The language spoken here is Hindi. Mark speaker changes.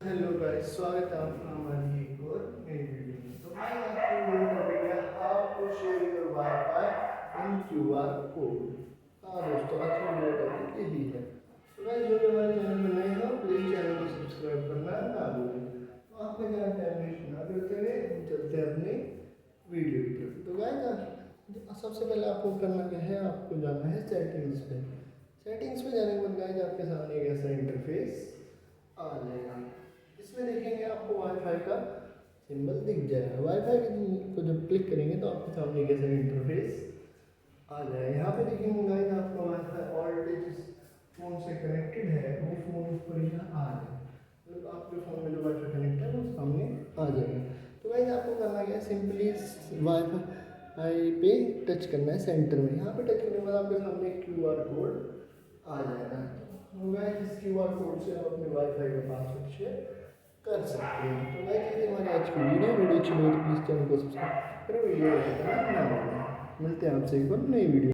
Speaker 1: हेलो गाइस, स्वागत है आपका हमारी एक और नई वीडियो में। तो मैं आपको वीडियो टॉपिक है how to share your wifi in QR code. हाँ दोस्तों, आज की वीडियो टॉपिक यही है। तो गाइस, जो भी हमारे चैनल में नए हो प्लीज़ चैनल को सब्सक्राइब करना ना भूलें। तो आपका ज़्यादा टाइम वेस्ट ना करते हुए हम चलते हैं अपनी वीडियो की तरफ। तो गाइस, सबसे पहले आपको करना क्या है, आपको जाना है सेटिंग्स पे। सेटिंग्स पे जाने के बाद गाइस आपके सामने एक ऐसा इंटरफेस आ जाएगा। इसमें देखेंगे आपको वाईफाई का सिंबल दिख जाएगा। वाईफाई को जब क्लिक करेंगे तो आपके सामने कैसा इंटरफेस आ जाएगा। यहाँ पे देखेंगे गाइस आपका वाईफाई ऑलरेडी जिस फ़ोन से कनेक्टेड है वो फ़ोन पर यहाँ आ जाएगा। मतलब आपके फ़ोन में जो वाईफाई कनेक्ट है वो सामने आ जाएगा। तो गाइस आपको करना क्या है, सिंपली वाईफाई पे टच करना है सेंटर में। यहाँ पे टच करने के बाद आपके सामने क्यूआर कोड आ जाएगा। तो गाइस इस क्यूआर कोड से आप अपने वाईफाई का पासवर्ड शेयर कर सकते हैं। तो गाइस ये हमारी आज की वीडियो अच्छी लगी तो प्लीज़ चैनल को सब्सक्राइब करें, वीडियो लाइक करना ना भूलें। मिलते हैं आपसे एक और नई वीडियो।